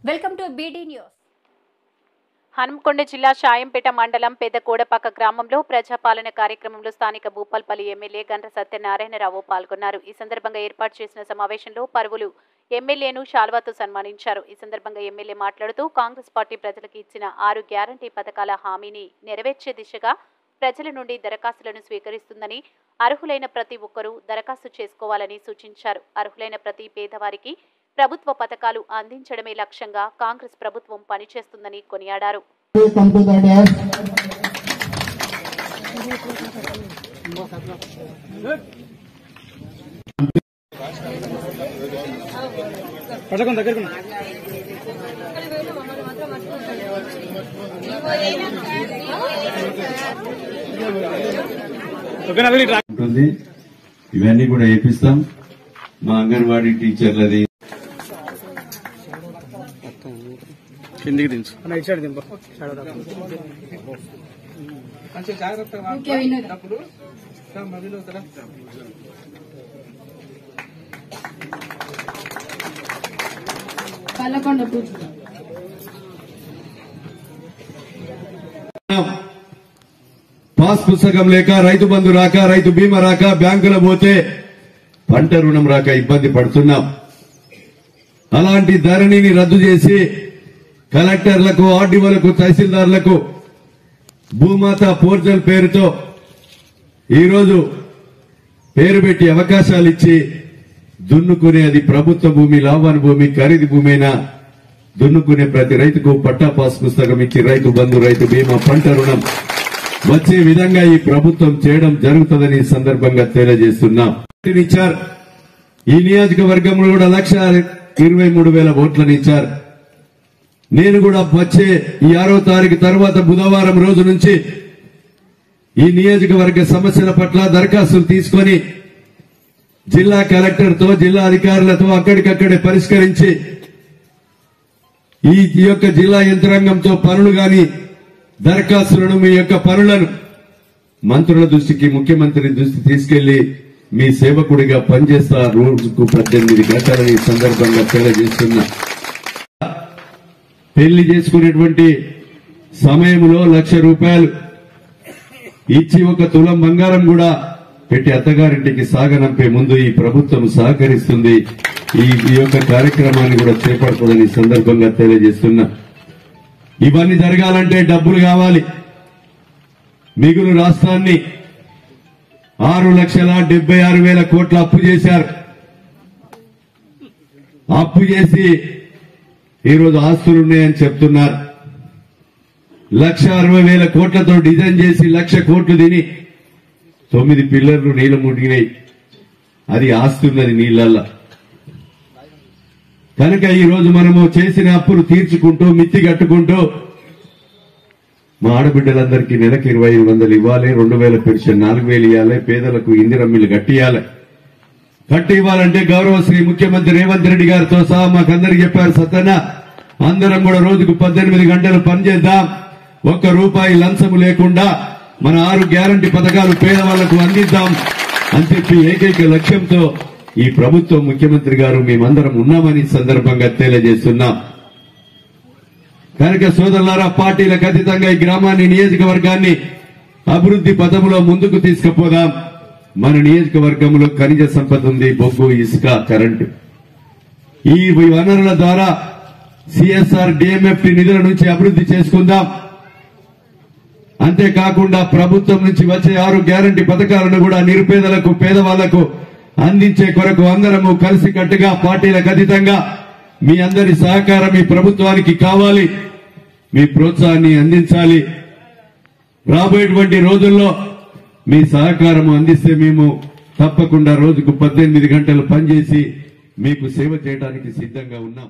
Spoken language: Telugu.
Welcome to BD news. Hanumakonda జిల్లా షాయంపేట మండలం పెద్దకోడపాక గ్రామంలో ప్రజాపాలన కార్యక్రమంలో స్థానిక భూపాల్పల్లి ఎమ్మెల్యే గండ్ర సత్యనారాయణరావు పాల్గొన్నారు. ఈ సందర్భంగా ఏర్పాటు చేసిన సమావేశంలో పరువులు ఎమ్మెల్యేను శాల్వాతో సన్మానించారు. ఈ సందర్భంగా ఎమ్మెల్యే మాట్లాడుతూ కాంగ్రెస్ పార్టీ ప్రజలకు ఇచ్చిన 6 గ్యారంటీ పథకాల హామీని నెరవేర్చే దిశగా ప్రజల నుండి దరఖాస్తులను స్వీకరిస్తుందని, అర్హులైన ప్రతి ఒక్కరూ దరఖాస్తు చేసుకోవాలని సూచించారు. అర్హులైన ప్రతి పేదవారికి ప్రభుత్వ పథకాలు అందించడమే లక్ష్యంగా కాంగ్రెస్ ప్రభుత్వం పనిచేస్తుందని కొనియాడారు. ఇవన్నీ కూడా వేపిస్తాం. మా అంగన్వాడీ టీచర్లది కిందికి దించు పాస్ పుస్తకం లేక, రైతు బంధు రాక, రైతు బీమా రాక, బ్యాంకులో పోతే పంట రుణం రాక ఇబ్బంది పడుతున్నాం. అలాంటి ధరణిని రద్దు చేసి కలెక్టర్లకు, ఆర్డీఓలకు, తహసీల్దార్లకు భూమాత పోర్టల్ పేరుతో ఈరోజు పేరు పెట్టి అవకాశాలు ఇచ్చి దున్నుకునే, అది ప్రభుత్వ భూమి, లాభాన్ భూమి, ఖరీదు భూమి అయినా దున్నుకునే ప్రతి రైతుకు పట్టా పాస్ పుస్తకం ఇచ్చి రైతు బంధు, రైతు బీమా, పంట రుణం వచ్చే విధంగా ఈ ప్రభుత్వం చేయడం జరుగుతుందని ఈ సందర్భంగా తెలియజేస్తున్నాం. ఈ నియోజకవర్గంలో కూడా 1,23,000 ఓట్లను ఇచ్చారు. నేను కూడా వచ్చే ఈ 6వ తారీఖు తర్వాత బుధవారం రోజు నుంచి ఈ నియోజకవర్గ సమస్యల పట్ల దరఖాస్తులు తీసుకొని జిల్లా కలెక్టర్తో, జిల్లా అధికారులతో అక్కడికక్కడే పరిష్కరించి ఈ యొక్క జిల్లా యంత్రాంగంతో పనులు గాని దరఖాస్తులను, మీ యొక్క పనులను మంత్రుల దృష్టికి, ముఖ్యమంత్రి దృష్టికి తీసుకెళ్లి మీ సేవకుడిగా పనిచేస్తా. రోజుకు 18 గంటలని సందర్భంగా తెలియజేస్తున్నా. పెళ్లి చేసుకునేటువంటి సమయంలో 1,00,000 రూపాయలు ఇచ్చి 1 తులం బంగారం కూడా పెట్టి అత్తగారింటికి సాగనంపే ముందు ఈ ప్రభుత్వం సహకరిస్తుంది. ఈ యొక్క కార్యక్రమాన్ని కూడా చేపడుతుందని సందర్భంగా తెలియజేస్తున్నా. ఇవన్నీ జరగాలంటే డబ్బులు కావాలి. మిగులు రాష్ట్రాన్ని 6,76,000 కోట్ల అప్పు చేశారు. అప్పు చేసి ఈరోజు ఆస్తులున్నాయని చెప్తున్నారు. 1,60,000 కోట్లతో డిజైన్ చేసి 1,00,000 కోట్లు తిని 9 పిల్లర్లు నీళ్లు మునిగినాయి. అది ఆస్తున్నది నీళ్లల్లా. కనుక ఈ రోజు మనము చేసిన అప్పులు తీర్చుకుంటూ, మిత్తి కట్టుకుంటూ మా ఆడబిడ్డలందరికీ నెలకు 2,500 ఇవ్వాలి, 2,000 పెన్షన్, 4,000 ఇవ్వాలి, పేదలకు ఇందిరమ్మిలు కట్టి ఇవ్వాలంటే గౌరవ శ్రీ ముఖ్యమంత్రి రేవంత్ రెడ్డి గారితో సహా మాకందరికి చెప్పారు, సత్తన్న అందరం కూడా రోజుకు 18 గంటలు పనిచేద్దాం, 1 రూపాయి లంచము లేకుండా మన 6 గ్యారంటీ పథకాలు పేదవాళ్లకు అందిద్దాం అని చెప్పి ఏకైక లక్ష్యంతో ఈ ప్రభుత్వం, ముఖ్యమంత్రి గారు మేమందరం ఉన్నామని సందర్భంగా తెలియజేస్తున్నాం. కనుక సోదరులారా, పార్టీలకు అతీతంగా ఈ గ్రామాన్ని, నియోజకవర్గాన్ని అభివృద్ధి పథంలో ముందుకు తీసుకుపోదాం. మన నియోజకవర్గంలో ఖనిజ సంపద ఉంది, బొగ్గు, ఇసుక, కరెంటు. ఈ వనరుల ద్వారా సిఎస్ఆర్, డిఎంఎఫ్టి నిధుల నుంచి అభివృద్ధి చేసుకుందాం. అంతేకాకుండా ప్రభుత్వం నుంచి వచ్చే 6 గ్యారంటీ పథకాలను కూడా నిరుపేదలకు, పేదవాళ్లకు అందించే కొరకు అందరము కలిసి కట్టుగా పార్టీలకు అతీతంగా మీ అందరి సహకారం ఈ ప్రభుత్వానికి కావాలి. మీ ప్రోత్సాహాన్ని అందించాలి. రాబోయేటువంటి రోజుల్లో మీ సహకారం అందిస్తే మేము తప్పకుండా రోజుకు 18 గంటలు పనిచేసి మీకు సేవ చేయడానికి సిద్ధంగా ఉన్నాం.